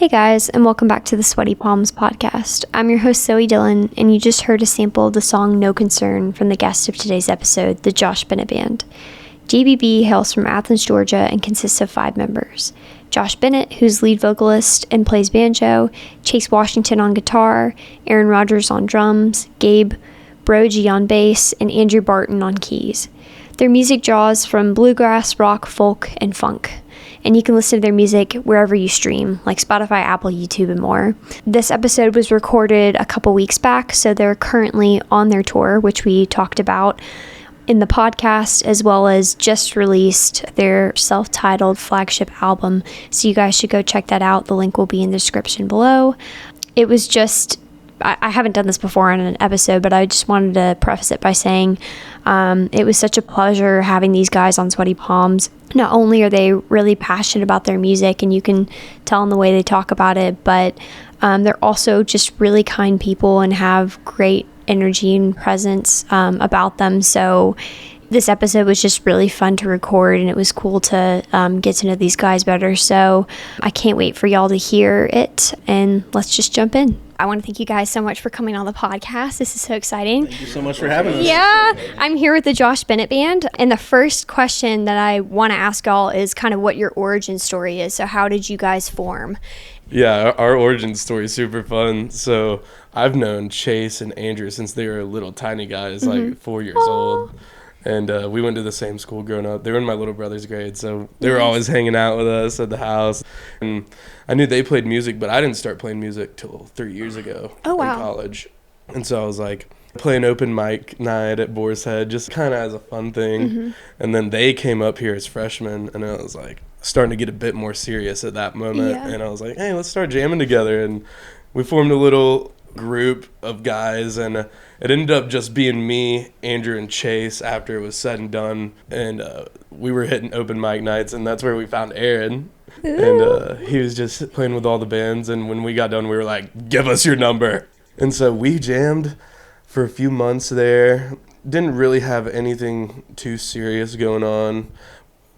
Hey guys, and welcome back to the Sweaty Palms podcast. I'm your host Zoe Dillon, and you just heard a sample of the song No Concern from the guest of today's episode, the Josh Bennett Band. JBB hails from Athens, Georgia, and consists of 5 members. Josh Bennett, who's lead vocalist and plays banjo, Chase Washington on guitar, Aaron Rogers on drums, Gabe Brogy on bass, and Andrew Barton on keys. Their music draws from bluegrass, rock, folk, and funk. And you can listen to their music wherever you stream, like Spotify, Apple, YouTube, and more. This episode was recorded a couple weeks back, so they're currently on their tour, which we talked about in the podcast, as well as just released their self-titled flagship album. So you guys should go check that out. The link will be in the description below. It was just... I haven't done this before on an episode, but I just wanted to preface it by saying it was such a pleasure having these guys on Sweaty Palms. Not only are they really passionate about their music, and you can tell in the way they talk about it, but they're also just really kind people and have great energy and presence about them. So this episode was just really fun to record, and it was cool to get to know these guys better. So I can't wait for y'all to hear it, and let's just jump in. I want to thank you guys so much for coming on the podcast. This is so exciting. Thank you so much for having us. Yeah, I'm here with the Josh Bennett Band, and the first question that I want to ask y'all is kind of what your origin story is. So how did you guys form? Yeah, our origin story is super fun. So I've known Chase and Andrew since they were little tiny guys, like 4 years old. And we went to the same school growing up. They were in my little brother's grade, so they were always hanging out with us at the house. And I knew they played music, but I didn't start playing music till 3 years ago in college. And so I was like playing open mic night at Boar's Head, just kind of as a fun thing. And then they came up here as freshmen, and I was like starting to get a bit more serious at that moment. And I was like, hey, let's start jamming together. And we formed a little group of guys, and it ended up just being me, Andrew, and Chase after it was said and done. And we were hitting open mic nights, and that's where we found Aaron. And he was just playing with all the bands, and when we got done, we were like, give us your number. And so we jammed for a few months there. Didn't really have anything too serious going on,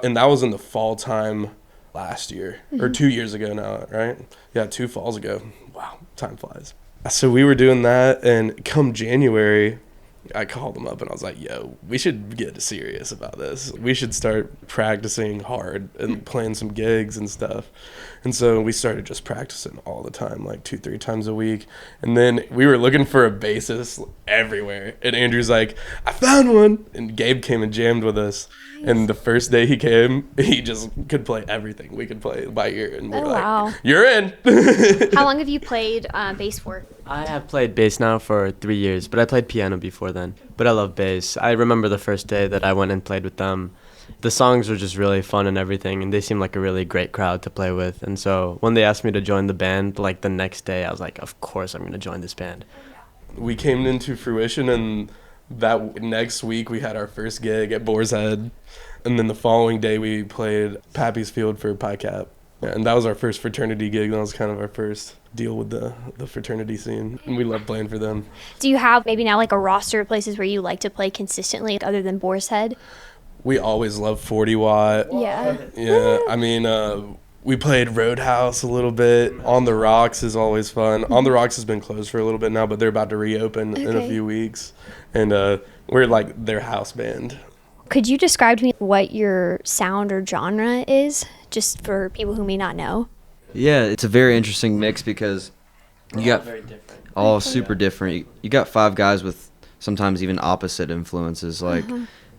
and that was in the fall time last year, or 2 years ago now, right? Yeah, 2 falls ago. Wow, time flies. So we were doing that, and come January, I called them up and I was like, yo, we should get serious about this. We should start practicing hard and playing some gigs and stuff. And so we started just practicing all the time, like 2-3 times a week. And then we were looking for a bassist everywhere. And Andrew's like, I found one. And Gabe came and jammed with us. And the first day he came, he just could play everything we could play by ear. And we were like, you're in. How long have you played bass for? I have played bass now for 3 years, but I played piano before then. But I love bass. I remember the first day that I went and played with them. The songs were just really fun and everything, and they seemed like a really great crowd to play with. And so when they asked me to join the band, like the next day, I was like, of course I'm going to join this band. We came into fruition, and that next week we had our first gig at Boar's Head. And then the following day we played Pappy's Field for Pi Cap. And that was our first fraternity gig. That was kind of our first deal with the fraternity scene. And we love playing for them. Do you have maybe now like a roster of places where you like to play consistently other than Boar's Head? We always love 40 Watt. Yeah. Yeah. I mean, we played Roadhouse a little bit. On the Rocks is always fun. On the Rocks has been closed for a little bit now, but they're about to reopen in a few weeks. And we're like their house band. Could you describe to me what your sound or genre is, just for people who may not know? Yeah, it's a very interesting mix because you got all super different. You got 5 guys with sometimes even opposite influences. Like,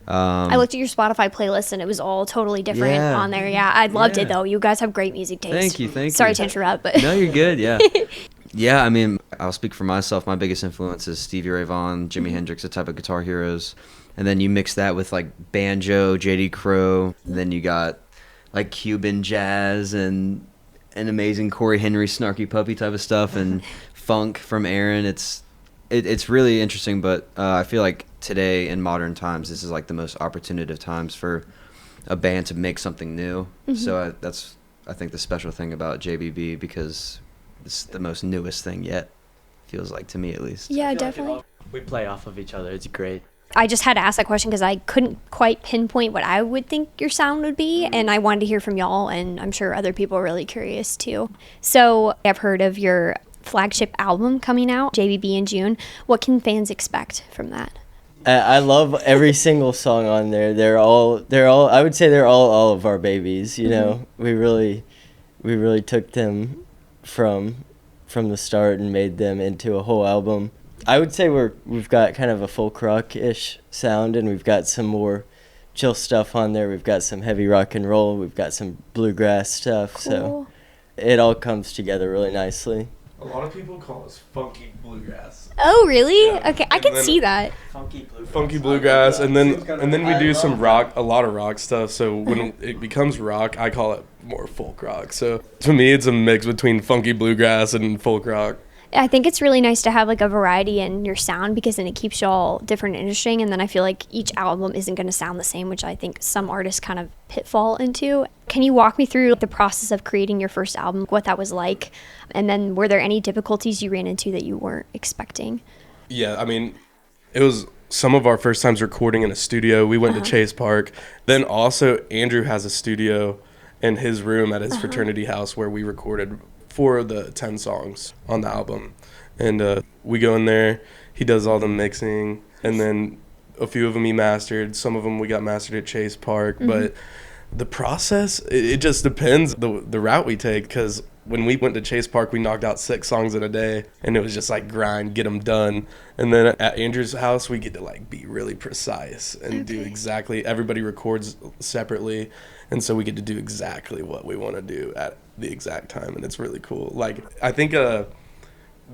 I looked at your Spotify playlist and it was all totally different on there. Yeah, I loved it though. You guys have great music taste. Thank you. Sorry to interrupt, but no, you're good. Yeah. Yeah, I mean, I'll speak for myself. My biggest influence is Stevie Ray Vaughan, Jimi Hendrix, the type of guitar heroes. And then you mix that with like banjo, J.D. Crowe. And then you got like Cuban jazz and an amazing Corey Henry, Snarky Puppy type of stuff, and funk from Aaron. It's really interesting, but I feel like today in modern times, this is like the most opportunative times for a band to make something new. So that's, I think, the special thing about JBB, because it's the most newest thing yet, feels like, to me at least. Yeah, definitely. We play off of each other. It's great. I just had to ask that question because I couldn't quite pinpoint what I would think your sound would be, and I wanted to hear from y'all, and I'm sure other people are really curious too. So I've heard of your flagship album coming out, JBB, in June. What can fans expect from that? I love every single song on there. They're all. I would say they're all of our babies. You know, we really took them from the start and made them into a whole album. I would say we've got kind of a folk rock-ish sound, and we've got some more chill stuff on there. We've got some heavy rock and roll. We've got some bluegrass stuff. Cool. So it all comes together really nicely. A lot of people call us funky bluegrass. Oh, really? Yeah. Okay, I can see that. Funky bluegrass, and then we do some rock, a lot of rock stuff. So when it becomes rock, I call it more folk rock. So to me, it's a mix between funky bluegrass and folk rock. I think it's really nice to have like a variety in your sound because then it keeps y'all different and interesting. And then I feel like each album isn't going to sound the same, which I think some artists kind of pitfall into. Can you walk me through the process of creating your first album, what that was like? And then were there any difficulties you ran into that you weren't expecting? Yeah, I mean, it was some of our first times recording in a studio. We went to Chase Park. Then also Andrew has a studio in his room at his fraternity house where we recorded 4 of the 10 songs on the album. And we go in there, he does all the mixing, and then a few of them he mastered. Some of them we got mastered at Chase Park. But the process, it just depends the route we take, because when we went to Chase Park, we knocked out 6 songs in a day, and it was just like grind, get them done. And then at Andrew's house, we get to like be really precise and do exactly, everybody records separately, and so we get to do exactly what we want to do at the exact time, and it's really cool. Like, I think the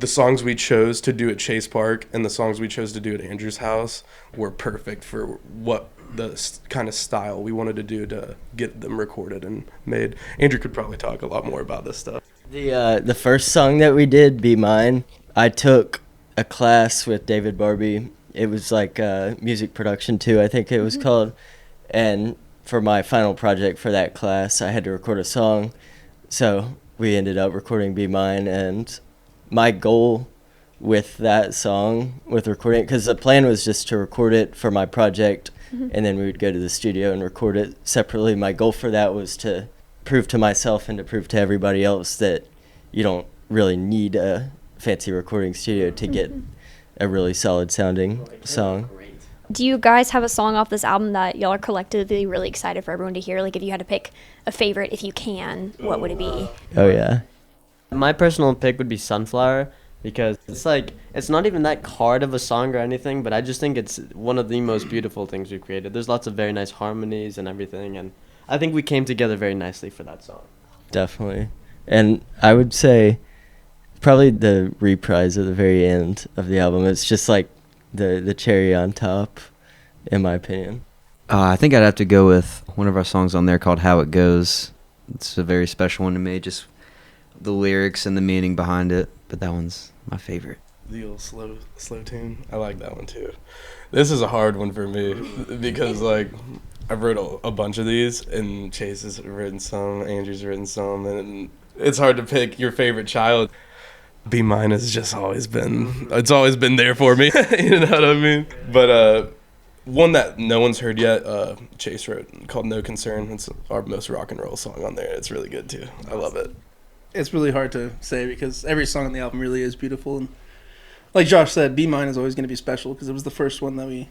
songs we chose to do at Chase Park and the songs we chose to do at Andrew's house were perfect for what the kind of style we wanted to do to get them recorded and made. Andrew could probably talk a lot more about this stuff. The first song that we did, Be Mine, I took a class with David Barbie. It was like music production too, I think it was called. And for my final project for that class, I had to record a song. So we ended up recording Be Mine, and my goal with that song, with recording it, because the plan was just to record it for my project, and then we would go to the studio and record it separately. My goal for that was to prove to myself and to prove to everybody else that you don't really need a fancy recording studio to get a really solid sounding song. Do you guys have a song off this album that y'all are collectively really excited for everyone to hear? Like, if you had to pick a favorite, if you can, what would it be? Oh, yeah. My personal pick would be Sunflower, because it's not even that hard of a song or anything, but I just think it's one of the most beautiful things we've created. There's lots of very nice harmonies and everything, and I think we came together very nicely for that song. Definitely. And I would say probably the reprise at the very end of the album. It's just like the cherry on top, in my opinion. I think I'd have to go with one of our songs on there called How It Goes. It's a very special one to me, just the lyrics and the meaning behind it, but that one's my favorite. The old slow tune, I like that one too. This is a hard one for me because like I've wrote a bunch of these, and Chase has written some, Andrew's written some, and it's hard to pick your favorite child. Be Mine has just always been there for me. You know what I mean? But one that no one's heard yet, Chase wrote, called No Concern. It's our most rock and roll song on there. It's really good too. I love it. It's really hard to say because every song on the album really is beautiful, and like Josh said, Be Mine is always going to be special because it was the first one that we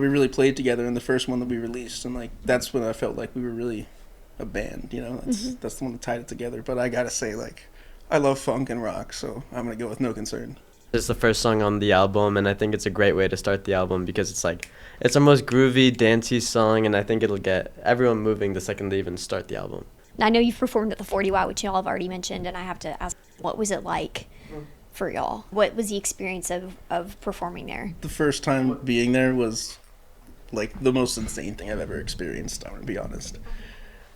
really played together, and the first one that we released, and like that's when I felt like we were really a band. You know, that's the one that tied it together. But I gotta say, like, I love funk and rock, so I'm gonna go with No Concern. It's the first song on the album, and I think it's a great way to start the album because it's our most groovy, dancey song, and I think it'll get everyone moving the second they even start the album. I know you've performed at the 40 Watt, which y'all have already mentioned, and I have to ask, what was it like for y'all? What was the experience of performing there? The first time being there was like the most insane thing I've ever experienced, I'm gonna be honest.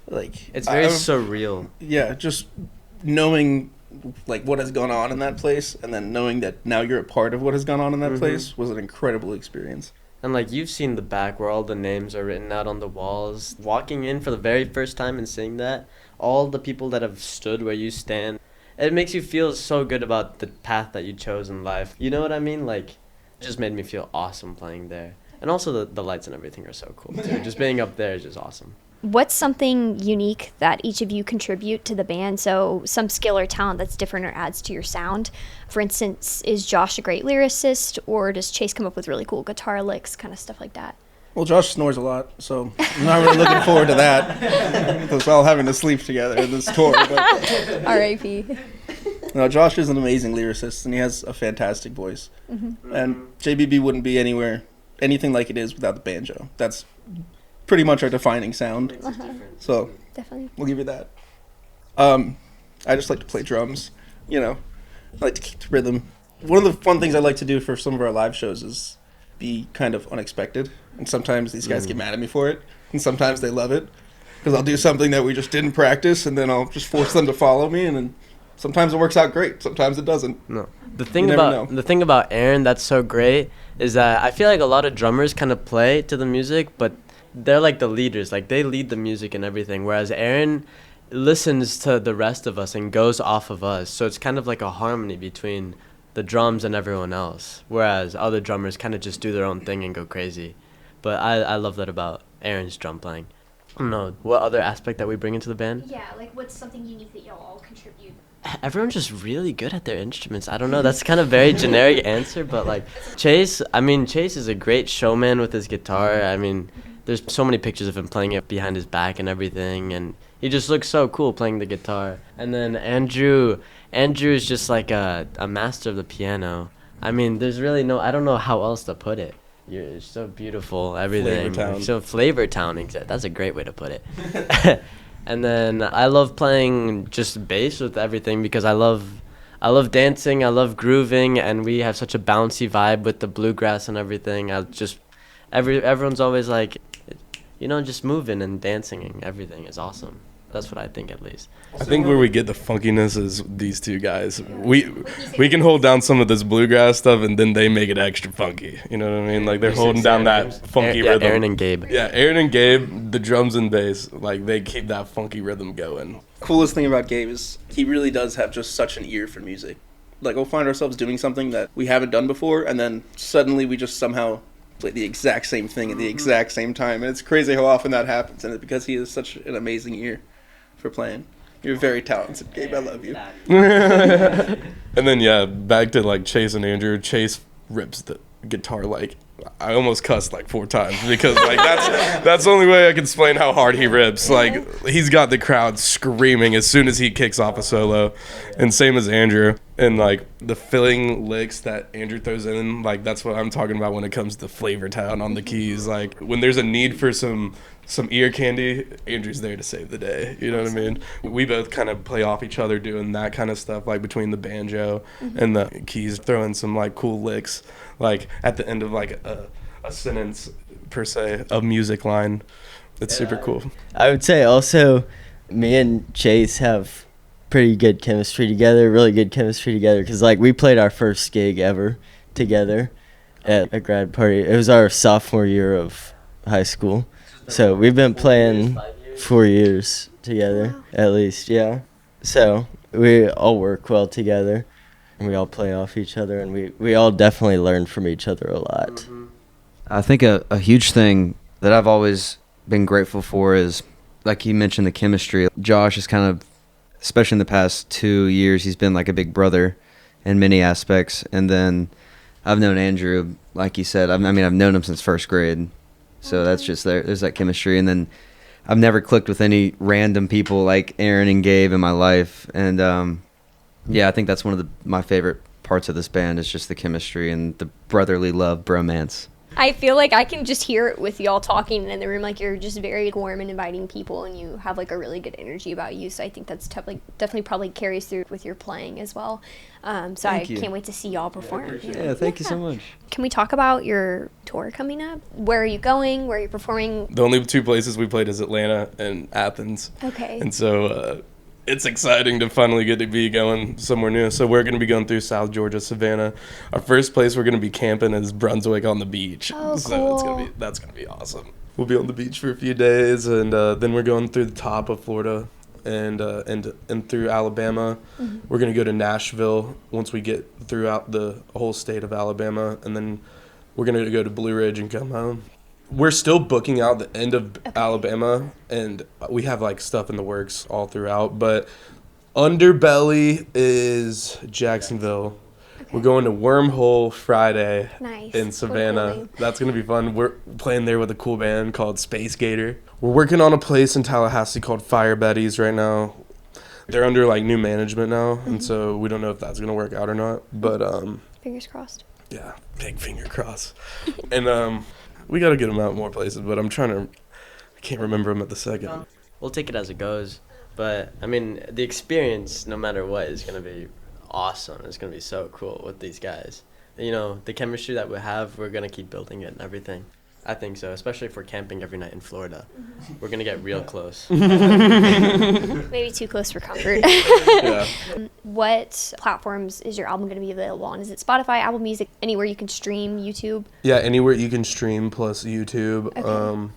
Like, it's very surreal. Yeah, just knowing like what has gone on in that place, and then knowing that now you're a part of what has gone on in that place was an incredible experience. And like you've seen the back where all the names are written out on the walls. Walking in for the very first time and seeing that, all the people that have stood where you stand, it makes you feel so good about the path that you chose in life. You know what I mean? Like, it just made me feel awesome playing there. And also the lights and everything are so cool too. Just being up there is just awesome. What's something unique that each of you contribute to the band? So some skill or talent that's different or adds to your sound. For instance, is Josh a great lyricist, or does Chase come up with really cool guitar licks, kind of stuff like that? Well, Josh snores a lot, so I'm not really looking forward to that. Because we're all having to sleep together in this tour. But R.I.P. no, Josh is an amazing lyricist, and he has a fantastic voice. Mm-hmm. And JBB wouldn't be anything like it is without the banjo. That's pretty much our defining sound. So Definitely. we'll give you that. I just like to play drums, you know. I like to keep the rhythm. One of the fun things I like to do for some of our live shows is be kind of unexpected. And sometimes these guys get mad at me for it, and sometimes they love it. Because I'll do something that we just didn't practice, and then I'll just force them to follow me, and then sometimes it works out great, sometimes it doesn't. No. The thing never about know. the thing about Aaron that's so great is that I feel like a lot of drummers kind of play to the music, but they're like the leaders. Like they lead the music and everything, whereas Aaron listens to the rest of us and goes off of us. So it's kind of like a harmony between the drums and everyone else, whereas other drummers kind of just do their own thing and go crazy. But I love that about Aaron's drum playing. I don't know, what other aspect that we bring into the band? Yeah, like what's something unique that y'all all contribute? Everyone's just really good at their instruments. I don't know, that's kind of very generic answer, but like Chase is a great showman with his guitar. I mean, there's so many pictures of him playing it behind his back and everything, and he just looks so cool playing the guitar. And then Andrew is just like a master of the piano. I mean, there's really I don't know how else to put it. You're so beautiful, everything. Flavor-town. So Flavor Town, exactly. That's a great way to put it. And then I love playing just bass with everything because I love dancing, I love grooving, and we have such a bouncy vibe with the bluegrass and everything. Everyone's always like, just moving and dancing and everything is awesome. That's what I think, at least. I think where we get the funkiness is these two guys. We can hold down some of this bluegrass stuff, and then they make it extra funky. You know what I mean? Like they're holding down that funky rhythm. Aaron and Gabe. Yeah, Aaron and Gabe, the drums and bass, like they keep that funky rhythm going. Coolest thing about Gabe is he really does have just such an ear for music. Like we'll find ourselves doing something that we haven't done before, and then suddenly we just somehow play the exact same thing at the exact same time. And it's crazy how often that happens, and it's because he has such an amazing ear for playing. You're very talented, Gabe. I love you. And then back to like Chase and Andrew. Chase rips the guitar like I almost cussed like 4 times because like that's the only way I can explain how hard he rips. Like he's got the crowd screaming as soon as he kicks off a solo, and same as Andrew. And like the filling licks that Andrew throws in, like that's what I'm talking about when it comes to Flavor Town on the keys. Like when there's a need for some ear candy, Andrew's there to save the day. You know what I mean? We both kind of play off each other doing that kind of stuff, like between the banjo and the keys, throwing some like cool licks, like at the end of like a sentence per se, a music line. It's super cool. I would say also me and Chase have pretty good chemistry together, really good chemistry together, because like we played our first gig ever together at a grad party. It was our sophomore year of high school. So we've been playing 4 years together, at least, yeah. So we all work well together, and we all play off each other, and we all definitely learn from each other a lot. I think a huge thing that I've always been grateful for is, like you mentioned, the chemistry. Josh is kind of, especially in the past 2 years, he's been like a big brother in many aspects. And then I've known Andrew, like you said, I've known him since first grade. So that's just there's that chemistry. And then I've never clicked with any random people like Aaron and Gabe in my life. And I think that's one of my favorite parts of this band is just the chemistry and the brotherly love, bromance. I feel like I can just hear it with y'all talking in the room. Like you're just very warm and inviting people, and you have like a really good energy about you. So I think that's definitely probably carries through with your playing as well. So I can't wait to see y'all perform. Yeah, thank you so much. Can we talk about your tour coming up? Where are you going? Where are you performing? The only 2 places we played is Atlanta and Athens. Okay. And so it's exciting to finally get to be going somewhere new. So we're going to be going through South Georgia, Savannah. Our first place we're going to be camping is Brunswick on the beach. Oh, so cool. that's going to be awesome. We'll be on the beach for a few days, and then we're going through the top of Florida and through Alabama. Mm-hmm. We're going to go to Nashville once we get throughout the whole state of Alabama, and then we're going to go to Blue Ridge and come home. We're still booking out the end of Alabama, and we have like stuff in the works all throughout, but underbelly is Jacksonville. We're going to Wormhole Friday in Savannah. Cool. That's going to be fun. We're playing there with a cool band called Space Gator. We're working on a place in Tallahassee called Fire Betties right now. They're under like new management now, and so we don't know if that's going to work out or not. But fingers crossed. Yeah, big finger cross. And we got to get them out more places, but I can't remember them at the second. We'll take it as it goes. But, I mean, the experience, no matter what, is going to be awesome. It's going to be so cool with these guys. You know, the chemistry that we have, we're going to keep building it and everything. I think so, especially if we're camping every night in Florida. We're going to get real close. Maybe too close for comfort. Yeah. What platforms is your album going to be available on? Is it Spotify, Apple Music, anywhere you can stream, YouTube? Yeah, anywhere you can stream plus YouTube. Okay.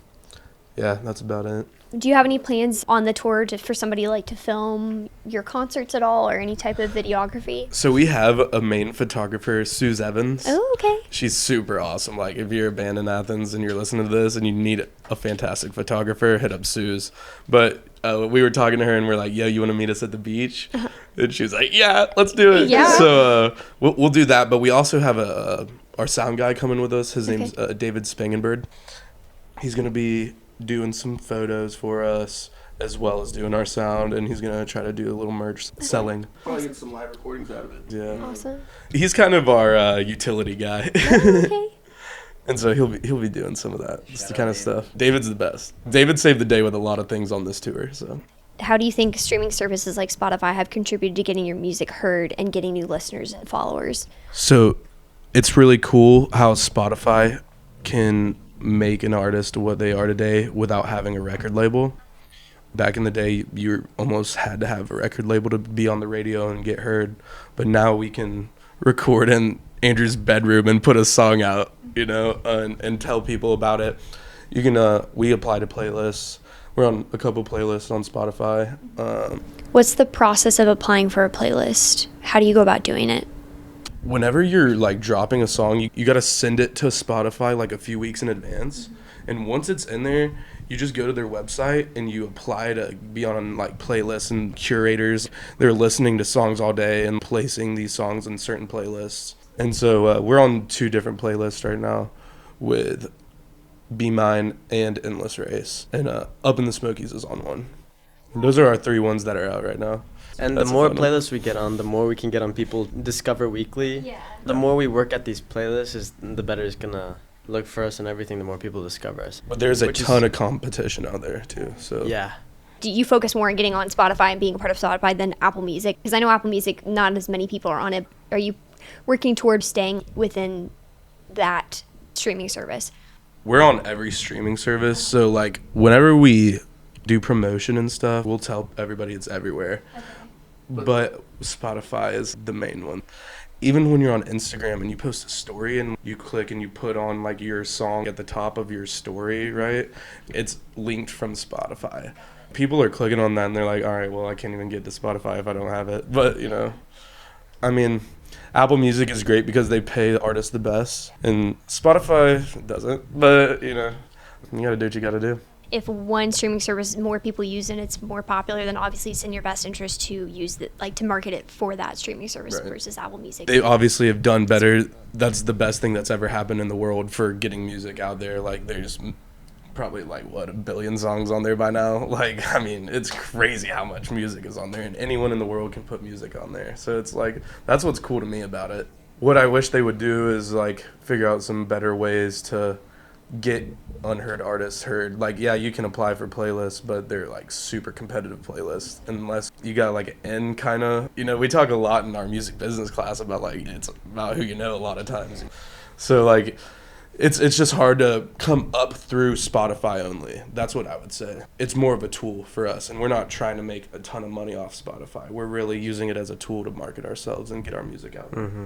Yeah, that's about it. Do you have any plans on the tour for somebody like to film your concerts at all or any type of videography? So we have a main photographer, Suze Evans. Oh, okay. She's super awesome. Like, if you're a band in Athens and you're listening to this and you need a fantastic photographer, hit up Suze. But we were talking to her and we're like, yo, you want to meet us at the beach? And she was like, yeah, let's do it. Yeah. So we'll do that. But we also have our sound guy coming with us. His name's David Spangenberg. He's going to be doing some photos for us as well as doing our sound, and he's gonna try to do a little merch selling. Probably get some live recordings out of it. Yeah. Awesome. He's kind of our utility guy. Oh, okay. And so he'll be doing some of that. Just the kind of stuff. David's the best. David saved the day with a lot of things on this tour, so. How do you think streaming services like Spotify have contributed to getting your music heard and getting new listeners and followers? So it's really cool how Spotify can make an artist what they are today without having a record label. Back in the day, you almost had to have a record label to be on the radio and get heard. But now we can record in Andrew's bedroom and put a song out, you know, and tell people about it. You can, we apply to playlists. We're on a couple playlists on Spotify. What's the process of applying for a playlist? How do you go about doing it? Whenever you're like dropping a song, you got to send it to Spotify like a few weeks in advance. And once it's in there, you just go to their website and you apply to be on like playlists, and curators, they're listening to songs all day and placing these songs in certain playlists. And so we're on 2 different playlists right now with Be Mine and Endless Race. And Up in the Smokies is on one. Those are our 3 ones that are out right now. And That's the more a fun one. playlists we get on, the more we can get on people Discover Weekly. Yeah. The more we work at these playlists, the better it's going to look for us and everything, the more people discover us. But there's a Which is- ton of competition out there too. So Yeah. Do you focus more on getting on Spotify and being a part of Spotify than Apple Music? Because I know Apple Music, not as many people are on it. Are you working towards staying within that streaming service? we're on every streaming service. So like whenever we do promotion and stuff, we'll tell everybody it's everywhere. But Spotify is the main one. Even when you're on Instagram and you post a story and you click and you put on like your song at the top of your story, right? It's linked from Spotify. People are clicking on that and they're like, all right, well, I can't even get to Spotify if I don't have it. But, you know, I mean, Apple Music is great because they pay artists the best and Spotify doesn't. But, you know, you got to do what you got to do. If one streaming service more people use and it's more popular, then obviously it's in your best interest to use the, like to market it for that streaming service Right. versus Apple Music. They obviously have done better. That's the best thing that's ever happened in the world for getting music out there. Like there's probably like what, 1 billion songs on there by now. Like, I mean, it's crazy how much music is on there and anyone in the world can put music on there. So it's like, that's what's cool to me about it. What I wish they would do is like figure out some better ways to get unheard artists heard. Like, yeah, you can apply for playlists, but they're like super competitive playlists unless you got like an N kind of, you know, we talk a lot in our music business class about like it's about who you know a lot of times. So like it's just hard to come up through Spotify only. That's what I would say. It's more of a tool for us, and we're not trying to make a ton of money off Spotify. We're really using it as a tool to market ourselves and get our music out. Mm-hmm.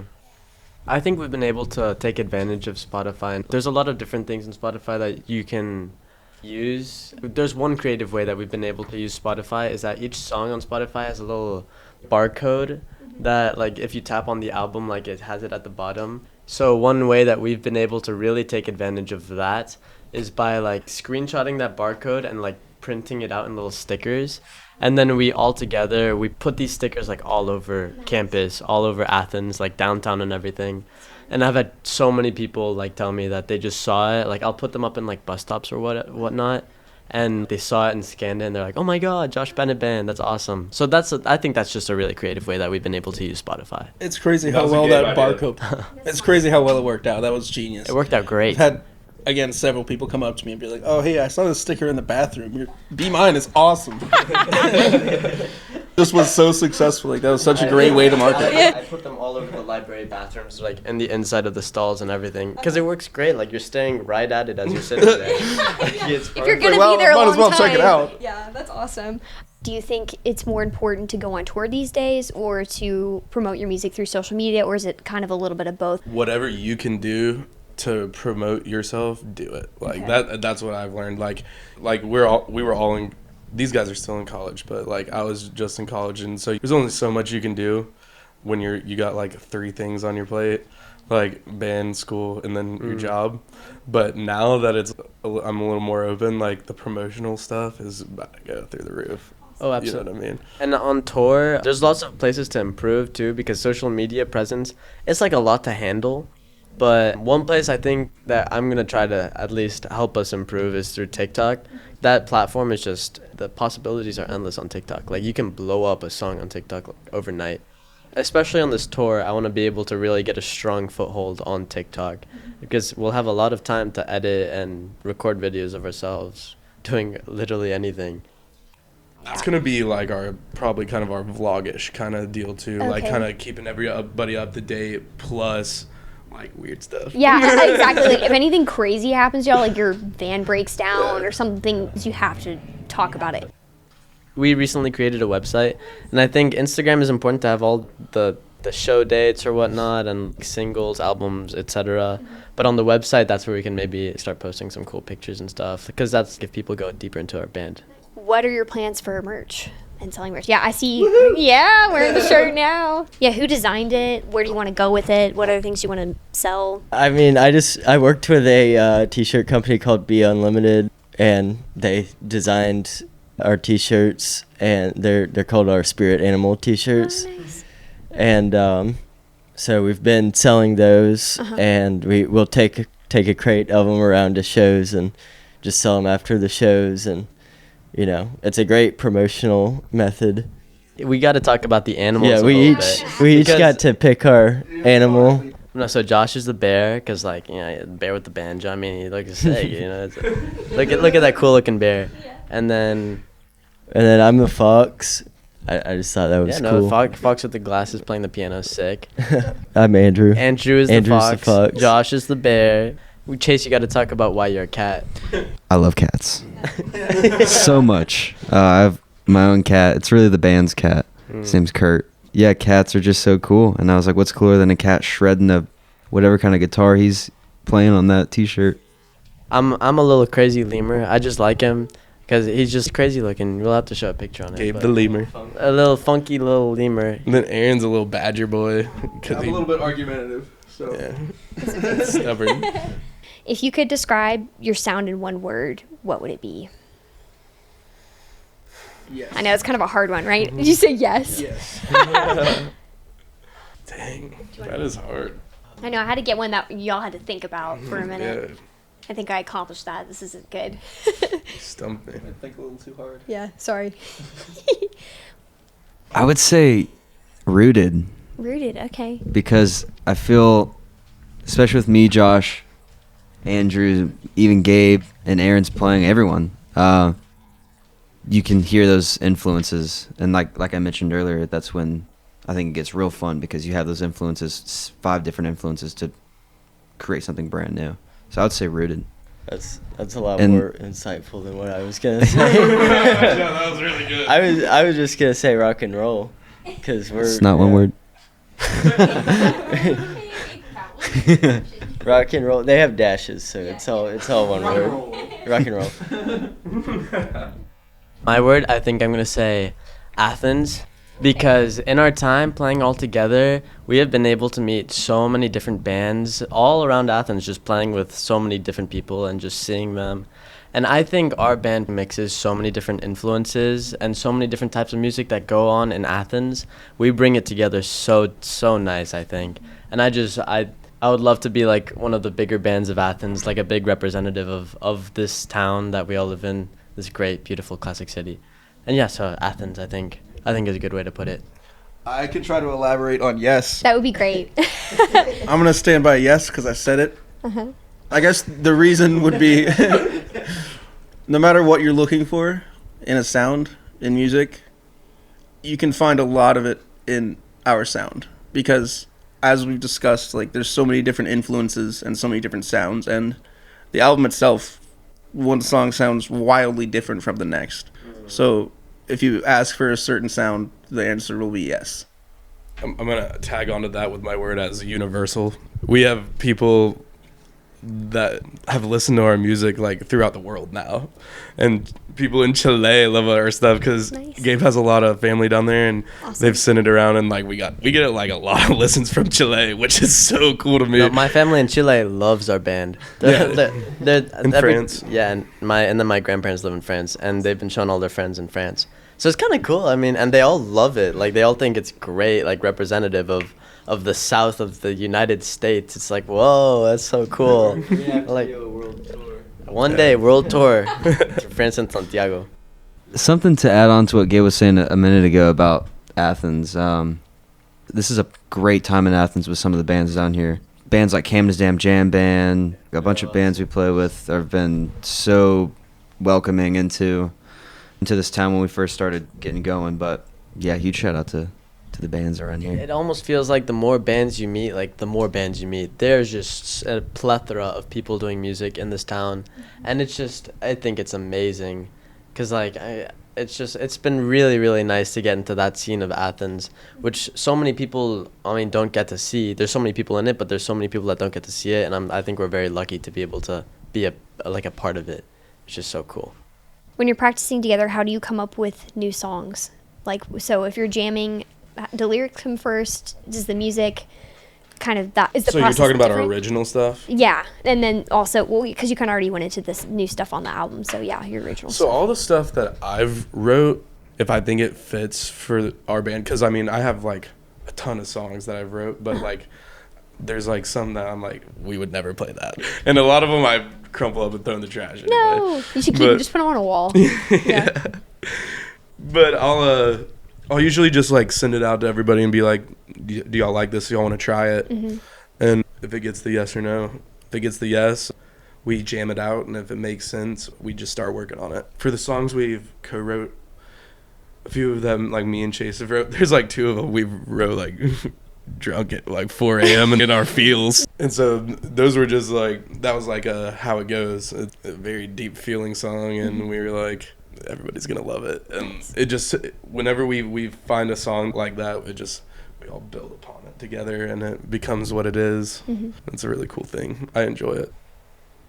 I think we've been able to take advantage of Spotify. There's a lot of different things in Spotify that you can use. There's one creative way that we've been able to use Spotify is that each song on Spotify has a little barcode that, like, if you tap on the album, like, it has it at the bottom. So one way that we've been able to really take advantage of that is by like screenshotting that barcode and like printing it out in little stickers. And then we put these stickers like all over campus, all over Athens, like downtown and everything. And I've had so many people like tell me that they just saw it. Like I'll put them up in like bus stops or whatnot. And they saw it and scanned it and they're like, oh my God, Josh Bennett Band, that's awesome. So I think that's just a really creative way that we've been able to use Spotify. It's crazy how well that barcode. It's crazy how well it worked out. That was genius. It worked out great. I've had, again, several people come up to me and be like, "Oh, hey, I saw this sticker in the bathroom. Your Be Mine is awesome." This was so successful. Like that was such a great way to market. I put them all over the library bathrooms, like in the inside of the stalls and everything, because it works great. Like you're staring right at it as you're sitting there. If you're gonna Well, be there a might long as well time, check it out. Yeah, that's awesome. Do you think it's more important to go on tour these days, or to promote your music through social media, or is it kind of a little bit of both? Whatever you can do to promote yourself, do it. Like Okay. that's what I've learned. Like we were all in. These guys are still in college, but like I was just in college, and so there's only so much you can do when you got like 3 things on your plate, like band, school, and then your job. But now that I'm a little more open, like the promotional stuff is about to go through the roof. Oh, absolutely. You know what I mean? And on tour, there's lots of places to improve too, because social media presence, it's like a lot to handle. But one place I think that I'm going to try to at least help us improve is through TikTok. That platform is just, the possibilities are endless on TikTok. Like you can blow up a song on TikTok overnight. Especially on this tour, I want to be able to really get a strong foothold on TikTok, because we'll have a lot of time to edit and record videos of ourselves doing literally anything. It's gonna be like probably kind of our vlogish kind of deal too, like Okay. kind of keeping everybody up to date, plus like weird stuff. Yeah, exactly. Like, if anything crazy happens to y'all, like your van breaks down or something, you have to talk about it. We recently created a website, and I think Instagram is important to have all the show dates or whatnot, and singles, albums, etc. But on the website, that's where we can maybe start posting some cool pictures and stuff, because that's if people go deeper into our band. What are your plans for merch and selling merch? Yeah, I see. Woo-hoo! Yeah, wearing the shirt now. Yeah, who designed it? Where do you want to go with it? What other things do you want to sell? I mean, I worked with a t-shirt company called Be Unlimited, and they designed our t-shirts, and they're called our Spirit Animal t-shirts. Oh, nice. And so we've been selling those, and we'll take a crate of them around to shows and just sell them after the shows, and it's a great promotional method. We got to talk about the animals. Yeah, a we little each bit. got to pick our animal. No, so Josh is the bear, because bear with the banjo. I mean, he looks sick. Look at that cool looking bear. And then I'm the fox. I just thought that was cool. Fox with the glasses playing the piano is sick. I'm Andrew. Andrew's the fox. fox. Josh is the bear. Chase, you got to talk about why you're a cat. I love cats so much. I have my own cat. It's really the band's cat. His name's Kurt. Yeah, cats are just so cool. And I was like, what's cooler than a cat shredding a whatever kind of guitar he's playing on that t-shirt? I'm a little crazy lemur. I just like him because he's just crazy looking. We'll have to show a picture on it. Gabe the lemur. A little funky little lemur. And then Aaron's a little badger boy. I'm a little bit argumentative, so. Yeah. Stubborn. If you could describe your sound in one word, what would it be? Yes. I know it's kind of a hard one, right? Did you say yes? Yes. Dang, that is hard. I know, I had to get one that y'all had to think about for a minute. Yeah, I think I accomplished that. This isn't good. stumped me. I think a little too hard. Yeah, sorry. I would say rooted, Rooted, okay. because I feel, especially with me, Josh, Andrew, even Gabe, and Aaron's playing, everyone, you can hear those influences. And like I mentioned earlier, that's when I think it gets real fun, because you have those influences, 5 different influences to create something brand new. So I would say rooted. That's a lot And- more insightful than what I was gonna say. Yeah, that was really good. I was just gonna say rock and roll, because we're. It's not one word. Rock and roll. They have dashes, so it's all one word. Rock and roll. My word, I think I'm going to say Athens, because in our time playing all together, we have been able to meet so many different bands all around Athens, just playing with so many different people and just seeing them. And I think our band mixes so many different influences and so many different types of music that go on in Athens. We bring it together so nice, I think. And I would love to be like one of the bigger bands of Athens, like a big representative of this town that we all live in, this great, beautiful, classic city. And yeah, so Athens, I think is a good way to put it. I could try to elaborate on yes. That would be great. I'm gonna stand by yes because I said it. I guess the reason would be no matter what you're looking for in a sound, in music, you can find a lot of it in our sound. Because as we've discussed, like there's so many different influences and so many different sounds. And the album itself, one song sounds wildly different from the next. So if you ask for a certain sound, the answer will be yes. I'm going to tag onto that with my word as universal. We have people that have listened to our music like throughout the world now, and people in Chile love our stuff because Nice. Gabe has a lot of family down there, and Awesome. they've sent it around, and like we get like a lot of listens from Chile, which is so cool to me. No, my family in Chile loves our band. Yeah. In France. Yeah, and then my grandparents live in France, and they've been showing all their friends in France. So it's kind of cool. I mean, and they all love it. Like they all think it's great, like representative of the south of the United States. It's like, whoa, that's so cool. Like one day, world tour to France and Santiago. Something to add on to what Gabe was saying a minute ago about Athens. This is a great time in Athens with some of the bands down here. Bands like Camden's Dam Jam Band, a bunch of bands we play with have been so welcoming into this town when we first started getting going. But yeah, huge shout out to the bands around here. It almost feels like the more bands you meet, there's just a plethora of people doing music in this town, and I think it's amazing, because it's been really, really nice to get into that scene of Athens, which so many people, don't get to see. There's so many people in it, but there's so many people that don't get to see it, and I think we're very lucky to be able to be a part of it. It's just so cool. When you're practicing together, how do you come up with new songs? Like, so if you're jamming, do lyrics come first? Does the music kind of that is the So you're process talking about our different? original stuff? Yeah, and then also, well, because you kind of already went into this new stuff on the album, so yeah, your original So stuff. all the stuff that I've wrote, if I think it fits for our band, because I have like a ton of songs that I've wrote, but like there's like some that I'm like, we would never play that, and a lot of them I crumple up and throw in the trash. Anyway. No, you should keep just put them on a wall. Yeah. But I'll usually just like send it out to everybody and be like, do y'all like this? Do y'all want to try it? Mm-hmm. And if it gets the yes or no, if it gets the yes, we jam it out, and if it makes sense, we just start working on it. For the songs we've co-wrote, a few of them, like me and Chase have wrote, there's like two of them we wrote like drunk at like 4 a.m. and in our feels. And so those were just like, that was like how it goes. It's a very deep feeling song, and we were like, everybody's gonna love it. And it just, whenever we find a song like that, we all build upon it together, and it becomes what it is. It's a really cool thing. I enjoy it.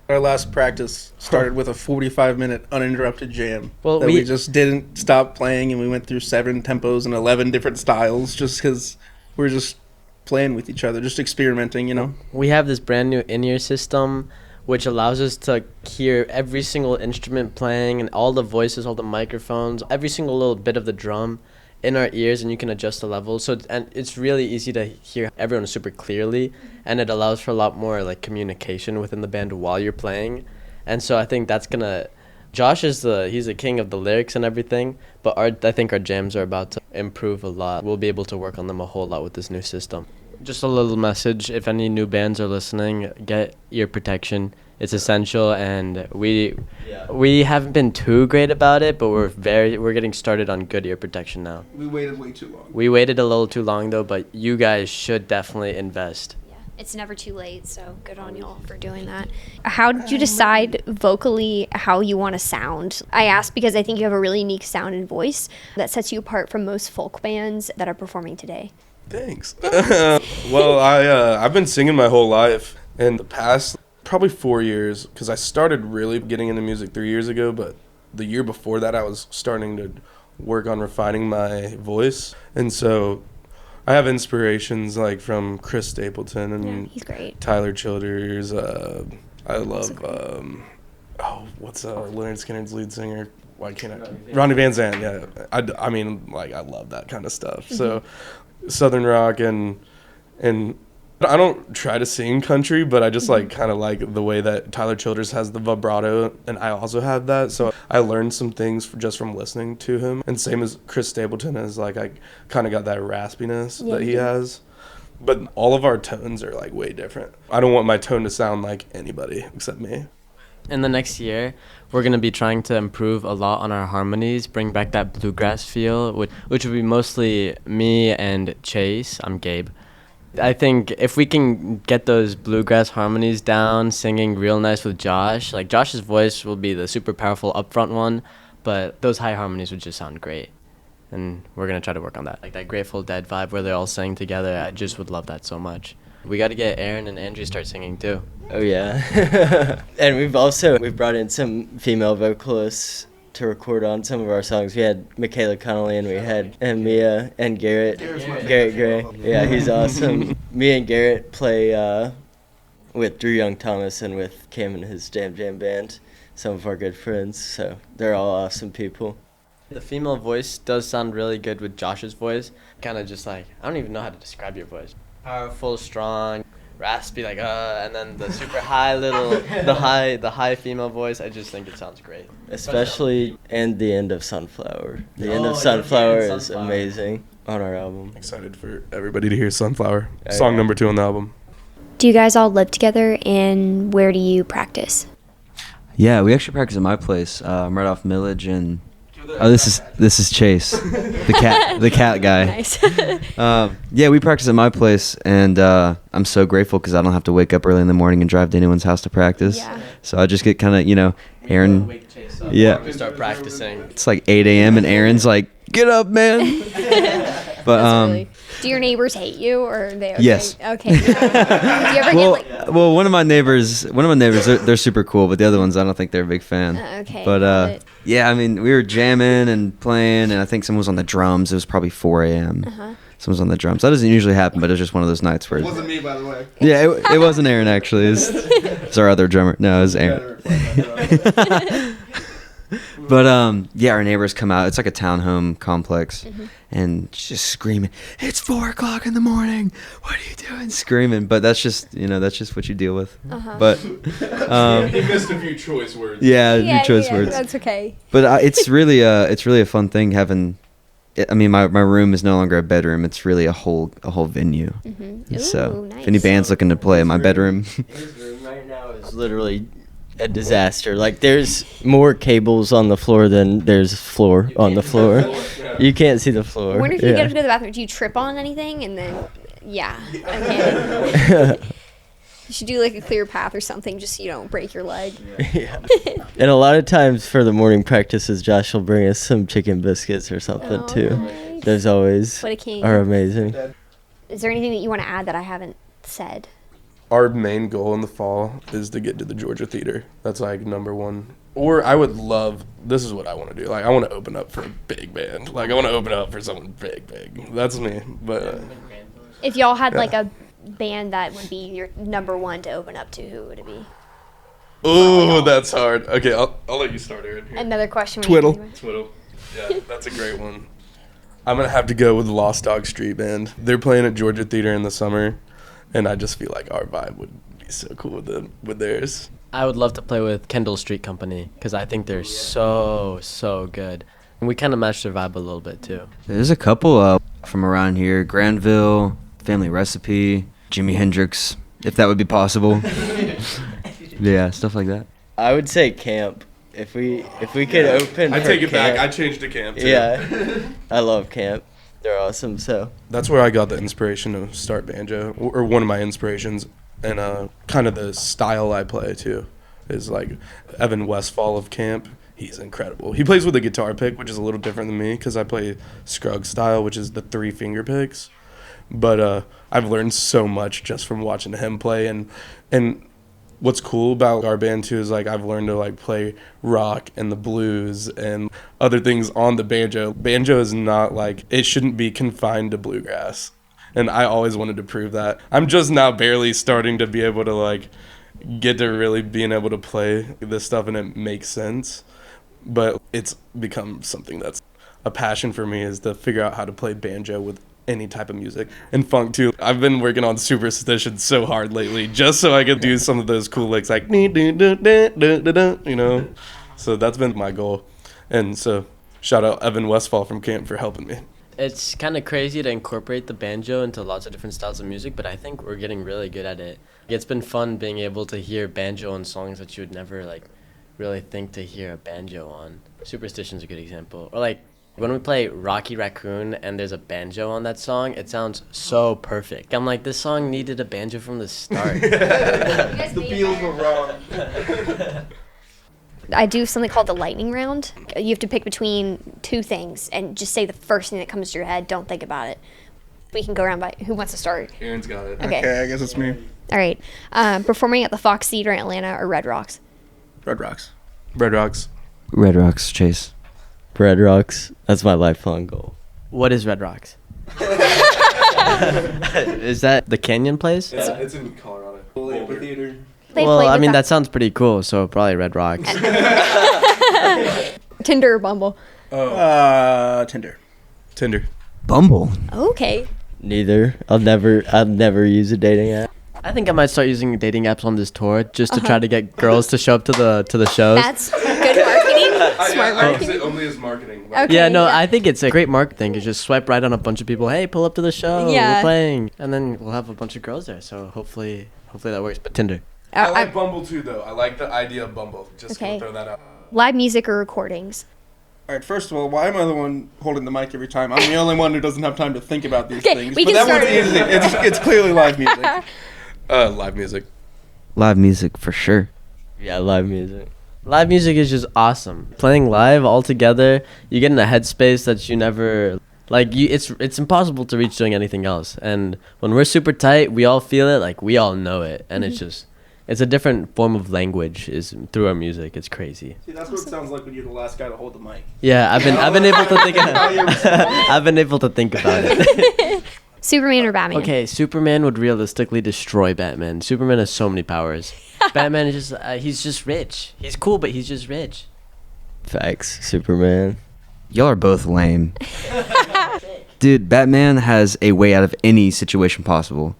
Our last practice started with a 45-minute uninterrupted jam Well, that we just didn't stop playing, and we went through 7 tempos and 11 different styles just because we were just playing with each other, just experimenting, you know? We have this brand new in-ear system, which allows us to hear every single instrument playing and all the voices, all the microphones, every single little bit of the drum in our ears, and you can adjust the levels. So it's really easy to hear everyone super clearly, and it allows for a lot more like communication within the band while you're playing. And so I think that's gonna. Josh he's the king of the lyrics and everything, but I think our jams are about to improve a lot. We'll be able to work on them a whole lot with this new system. Just a little message: if any new bands are listening, get ear protection. It's essential, and we haven't been too great about it, but we're getting started on good ear protection now. We waited way too long. We waited a little too long though, but you guys should definitely invest. Yeah, it's never too late, so good on y'all for doing that. How did you decide vocally how you want to sound? I ask because I think you have a really unique sound and voice that sets you apart from most folk bands that are performing today. Thanks. Well, I've been singing my whole life. In the past, probably 4 years, because I started really getting into music 3 years ago, but the year before that, I was starting to work on refining my voice. And so I have inspirations like from Chris Stapleton and he's great. Tyler Childers. I love what's Leonard Skinner's lead singer? Why can't I? Ronnie Van Zant. Yeah, I mean, like, I love that kind of stuff. So Southern rock and I don't try to sing country, but I just like kind of like the way that Tyler Childers has the vibrato, and I also have that. So I learned some things just from listening to him. And same as Chris Stapleton is like, I kind of got that raspiness that he has. But all of our tones are like way different. I don't want my tone to sound like anybody except me. In the next year, we're going to be trying to improve a lot on our harmonies, bring back that bluegrass feel, which will be mostly me and Chase. I'm Gabe. I think if we can get those bluegrass harmonies down, singing real nice with Josh, like Josh's voice will be the super powerful upfront one, but those high harmonies would just sound great. And we're going to try to work on that. Like that Grateful Dead vibe where they all sing together, I just would love that so much. We got to get Aaron and Andrew start singing too. Oh, yeah. And we've brought in some female vocalists to record on some of our songs. We had Michaela Connolly and Mia and Garrett Gray. Yeah, he's awesome. Me and Garrett play with Drew Young Thomas and with Cam and his Jam Band, some of our good friends. So they're all awesome people. The female voice does sound really good with Josh's voice. Kind of just like, I don't even know how to describe your voice. Powerful, strong, raspy, like and then the super high the high female voice. I just think it sounds great. Especially and the end of Sunflower. The end of Sunflower is amazing on our album. Excited for everybody to hear Sunflower. Song number 2 on the album. Do you guys all live together, and where do you practice? Yeah, we actually practice at my place. I'm right off Millage and this is Chase, the cat guy. Nice. Yeah, we practice at my place, and I'm so grateful because I don't have to wake up early in the morning and drive to anyone's house to practice. Yeah. So I just get kind of, Aaron. Yeah. We start practicing. It's like 8 a.m. and Aaron's like, "Get up, man." But do your neighbors hate you, or are they okay? Yes. Okay. Do you ever get well, one of my neighbors, they're super cool, but the other ones, I don't think they're a big fan. Okay. But yeah, I mean, we were jamming and playing, and I think someone was on the drums. It was probably 4 a.m. Someone was on the drums. That doesn't usually happen, but it was just one of those nights where. It wasn't me, by the way. Yeah, it wasn't Aaron actually. It was our other drummer. No, it was Aaron. But yeah, our neighbors come out. It's like a townhome complex, and just screaming, "It's 4 o'clock in the morning! What are you doing?" Screaming. But that's just what you deal with. But he missed a few choice words. Yeah, choice words. That's okay. But it's really a fun thing having. I mean, my room is no longer a bedroom. It's really a whole venue. So nice. if any band's looking to play in my bedroom. His room right now is literally a disaster. Like, there's more cables on the floor than there's floor on the floor. You can't see the floor. I wonder if you get up to go to the bathroom. Do you trip on anything? And then, okay. You should do like a clear path or something just so you don't break your leg. Yeah. And a lot of times for the morning practices, Josh will bring us some chicken biscuits or something too. Nice. Those always What a king. are amazing. Is there anything that you want to add that I haven't said? Our main goal in the fall is to get to the Georgia Theater. That's like number one. Or I would love, this is what I want to do. Like, I want to open up for a big band. Like, I want to open up for someone big. That's me. But If y'all had like a band that would be your number one to open up to, who would it be? oh, that's hard. Okay, I'll let you start, Aaron. Here. Another question. Twiddle. Yeah, that's a great one. I'm going to have to go with Lost Dog Street Band. They're playing at Georgia Theater in the summer, and I just feel like our vibe would be so cool with theirs. I would love to play with Kendall Street Company because I think they're so good. And we kind of match their vibe a little bit too. There's a couple from around here. Granville, Family Recipe, Jimi Hendrix, if that would be possible. Yeah, stuff like that. I would say camp. If we could open I for take it back. camp. I changed to camp, too. Yeah. I love camp. They're awesome, so. That's where I got the inspiration to start banjo, or one of my inspirations, and kind of the style I play too is like Evan Westfall of Camp. He's incredible. He plays with a guitar pick, which is a little different than me because I play Scruggs style, which is the 3 finger picks. But I've learned so much just from watching him play, and what's cool about our band too is like I've learned to like play rock and the blues and other things on the banjo. Banjo is not like, it shouldn't be confined to bluegrass. And I always wanted to prove that. I'm just now barely starting to be able to like get to really being able to play this stuff and it makes sense. But it's become something that's a passion for me, is to figure out how to play banjo with any type of music, and funk too. I've been working on Superstition so hard lately just so I could do some of those cool licks like you know. So that's been my goal. And so shout out Evan Westfall from camp for helping me. It's kind of crazy to incorporate the banjo into lots of different styles of music, but I think we're getting really good at it. It's been fun being able to hear banjo on songs that you would never like really think to hear a banjo on. Superstition's a good example. Or like when we play Rocky Raccoon and there's a banjo on that song, it sounds so perfect. I'm like, this song needed a banjo from the start. The feels were wrong. I do something called the lightning round. You have to pick between two things and just say the first thing that comes to your head. Don't think about it. We can go around by who wants to start. Aaron's got it. Okay, I guess it's me. All right. Performing at the Fox Theater in Atlanta or Red Rocks? Red Rocks. Red Rocks. Red Rocks, Chase. Red Rocks. That's my lifelong goal. What is Red Rocks? Is that the Canyon place? It's in Colorado. Theater. Well, I mean, that sounds pretty cool, so probably Red Rocks. Tinder or Bumble? Tinder. Bumble. Okay. Neither. I'll never use a dating app. I think I might start using dating apps on this tour just to try to get girls to show up to the shows. That's good marketing. Smart I use marketing. it only as marketing. Okay, Yeah, no, I think it's a great market thing. You just swipe right on a bunch of people. Hey, pull up to the show. Yeah. We're playing. And then we'll have a bunch of girls there. So hopefully that works. But Tinder. I like Bumble too, though. I like the idea of Bumble. Just Okay. gonna throw that out. Live music or recordings? All right, first of all, why am I the one holding the mic every time? I'm the only one who doesn't have time to think about these Okay, things. we But can that one's start. easy. It's clearly live music. Live music. Live music for sure. Yeah, live music. Live music is just awesome. Playing live all together, you get in a headspace that you never like. It's impossible to reach doing anything else. And when we're super tight, we all feel it. Like we all know it, and it's a different form of language is through our music. It's crazy. See, that's what it sounds like when you're the last guy to hold the mic. Yeah, I've been able to think. I've been able to think about it. Superman or Batman? Okay, Superman would realistically destroy Batman. Superman has so many powers. Batman is just he's just rich. He's cool, but he's just rich. Facts. Superman. Y'all are both lame. Dude, Batman has a way out of any situation possible.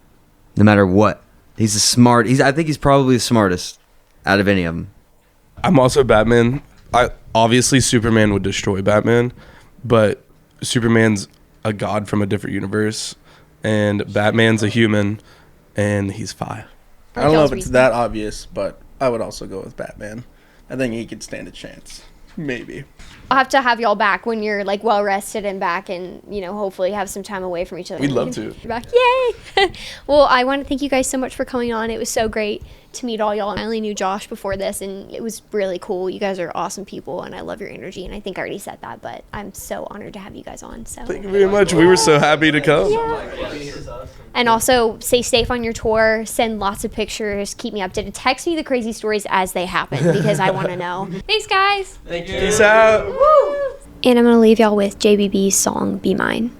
No matter what. He's I think he's probably the smartest out of any of them. I'm also Batman. Obviously Superman would destroy Batman, but Superman's a god from a different universe, and Batman's a human, and he's 5. I don't know if it's that obvious, but I would also go with Batman. I think he could stand a chance. Maybe. I'll have to have y'all back when you're like well rested and back, and hopefully have some time away from each other. We'd love to. You're back. Yay! Well, I want to thank you guys so much for coming on. It was so great to meet all y'all. I only knew Josh before this, and it was really cool. You guys are awesome people, and I love your energy. And I think I already said that, but I'm so honored to have you guys on. So Thank you very much. We were so happy to come. And also, stay safe on your tour. Send lots of pictures. Keep me updated. Text me the crazy stories as they happen because I want to know. Thanks, guys. Thank you. Peace out. And I'm going to leave y'all with JBB's song, Be Mine.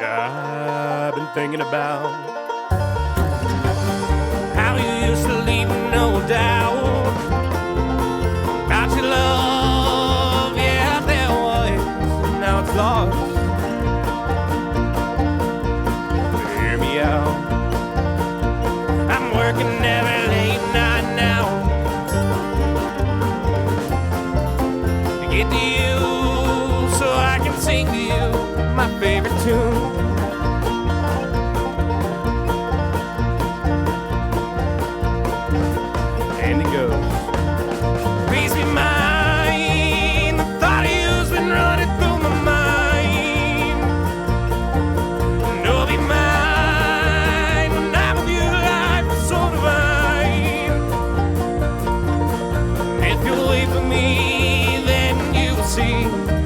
I've been thinking about how you used to leave me no doubt about your love. Yeah, there was, now it's lost. Hear me out. I'm working every late night now to get to you so I can sing to you my favorite tune. And it goes, please be mine. The thought of you's been running through my mind. No, be mine. When I'm with you, life is so divine. see.